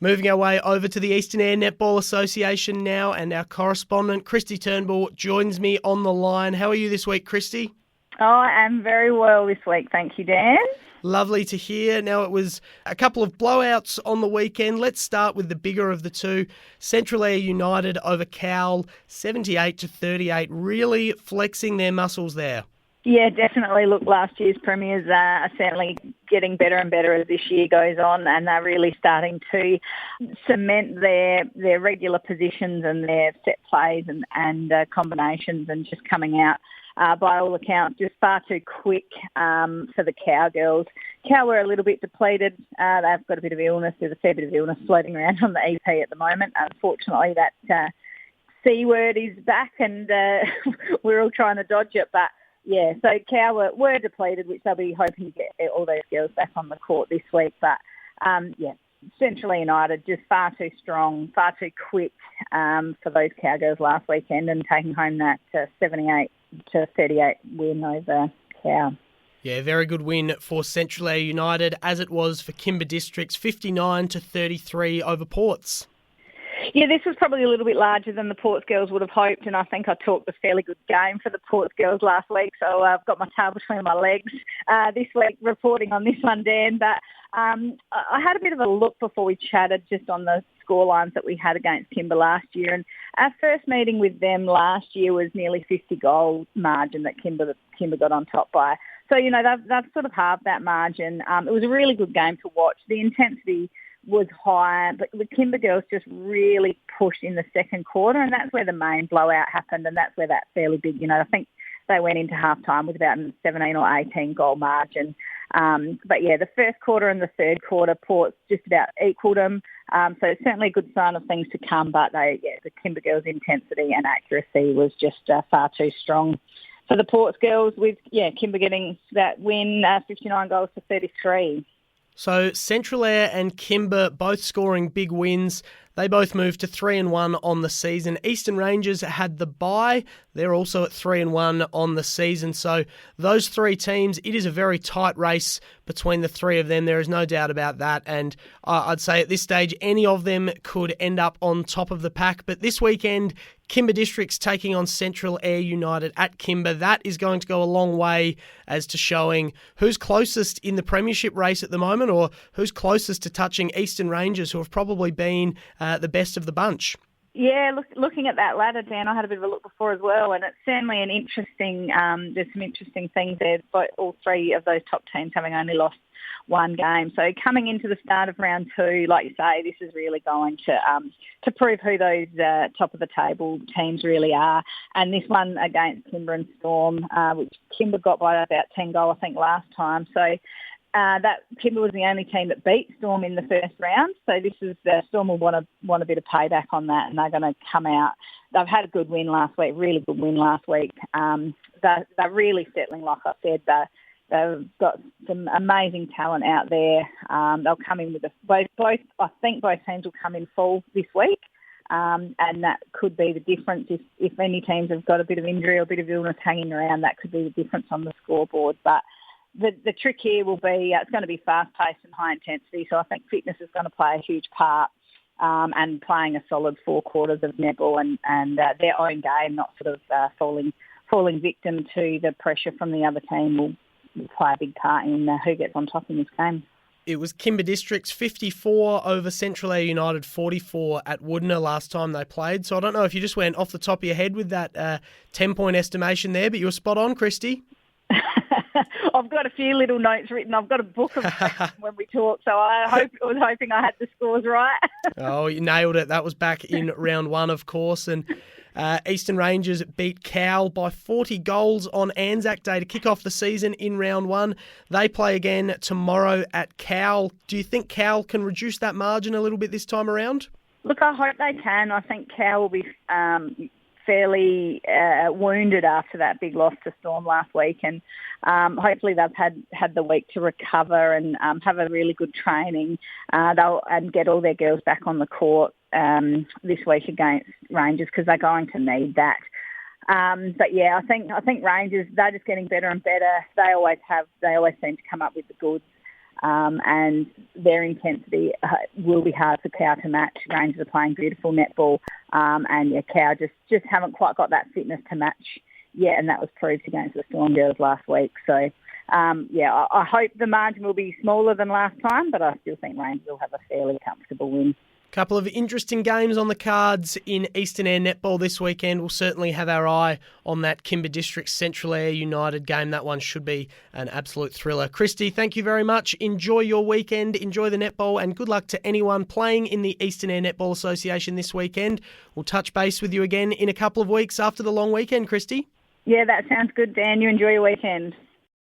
Moving our way over to the Eastern Eyre Netball Association now, and our correspondent, Kristy Turnbull, joins me on the line. How are you this week, Kristy? Oh, I am very well this week, thank you, Dan. Lovely to hear. Now, it was a couple of blowouts on the weekend. Let's start with the bigger of the two. Central Eyre United over Cowell, 78-38, really flexing their muscles there. Yeah, definitely. Look, last year's premiers are certainly getting better and better as this year goes on, and they're really starting to cement their regular positions and their set plays and combinations, and just coming out, by all accounts, just far too quick for the Cowgirls. Cow were a little bit depleted. They've got a bit of illness. There's a fair bit of illness floating around on the EP at the moment. Unfortunately, that C word is back, and we're all trying to dodge it, but yeah, so Cow were depleted, which they'll be hoping to get all those girls back on the court this week. But, Central United just far too strong, far too quick for those Cowgirls last weekend, and taking home that 78-38 win over Cow. Yeah, very good win for Central Eyre United, as it was for Kimba Districts, 59-33 over Ports. Yeah, this was probably a little bit larger than the Ports girls would have hoped, and I think I talked a fairly good game for the Ports girls last week, so I've got my tail between my legs this week reporting on this one, Dan. But I had a bit of a look before we chatted just on the scorelines that we had against Kimba last year, and our first meeting with them last year was nearly 50-goal margin that Kimba got on top by. So, they've sort of halved that margin. It was a really good game to watch. The intensity was high, but the Kimba girls just really pushed in the second quarter, and that's where the main blowout happened, and that's where that fairly big, I think they went into half-time with about a 17 or 18 goal margin. But yeah, the first quarter and the third quarter, Ports just about equalled them. So it's certainly a good sign of things to come, but the Kimba girls' intensity and accuracy was just far too strong for the Ports girls, with Kimba getting that win, 59 goals to 33. So Central Eyre and Kimba both scoring big wins. They both moved to 3-1 on the season. Eastern Rangers had the bye. They're also at 3-1 on the season. So those three teams, it is a very tight race between the three of them. There is no doubt about that. And I'd say at this stage, any of them could end up on top of the pack. But this weekend, Kimba Districts taking on Central Eyre United at Kimba. That is going to go a long way as to showing who's closest in the premiership race at the moment, or who's closest to touching Eastern Rangers, who have probably been the best of the bunch. Yeah, looking at that ladder, Dan, I had a bit of a look before as well, and it's certainly an interesting, there's some interesting things there, but all three of those top teams having only lost one game. So coming into the start of round two, like you say, this is really going to prove who those top of the table teams really are. And this one against Kimba and Storm, which Kimba got by about 10 goal, I think, last time. So that Kimba was the only team that beat Storm in the first round. So this is Storm will want a bit of payback on that, and they're going to come out. They've had a good win last week, really good win last week. They're really settling, like I said. They've got some amazing talent out there. They'll come in with both. I think both teams will come in full this week, and that could be the difference. If any teams have got a bit of injury or a bit of illness hanging around, that could be the difference on the scoreboard. But the trick here will be it's going to be fast-paced and high intensity. So I think fitness is going to play a huge part, and playing a solid 4 quarters of netball and their own game, not sort of falling victim to the pressure from the other team will play a big part in who gets on top in this game. It was Kimba Districts 54 over Central Eyre United 44 at Woodner last time they played. So I don't know if you just went off the top of your head with that 10-point estimation there, but you were spot on, Kristy. I've got a few little notes written. I've got a book of when we talk, so I was hoping I had the scores right. Oh, you nailed it. That was back in round one, of course, and Eastern Rangers beat Cowell by 40 goals on Anzac Day to kick off the season in round one. They play again tomorrow at Cowell. Do you think Cowell can reduce that margin a little bit this time around? Look, I hope they can. I think Cowell will be fairly wounded after that big loss to Storm last week, and hopefully they've had the week to recover and have a really good training. They'll get all their girls back on the court this week against Rangers, because they're going to need that. But yeah, I think Rangers, they're just getting better and better. They always seem to come up with the goods. and their intensity will be hard for Cow to match. Rangers are playing beautiful netball, and Cow just haven't quite got that fitness to match yet, and that was proved against the Storm Girls last week. So, I hope the margin will be smaller than last time, but I still think Rangers will have a fairly comfortable win. Couple of interesting games on the cards in Eastern Eyre Netball this weekend. We'll certainly have our eye on that Kimba District Central Eyre United game. That one should be an absolute thriller. Kristy, thank you very much. Enjoy your weekend, enjoy the netball, and good luck to anyone playing in the Eastern Eyre Netball Association this weekend. We'll touch base with you again in a couple of weeks after the long weekend, Kristy. Yeah, that sounds good, Dan. You enjoy your weekend.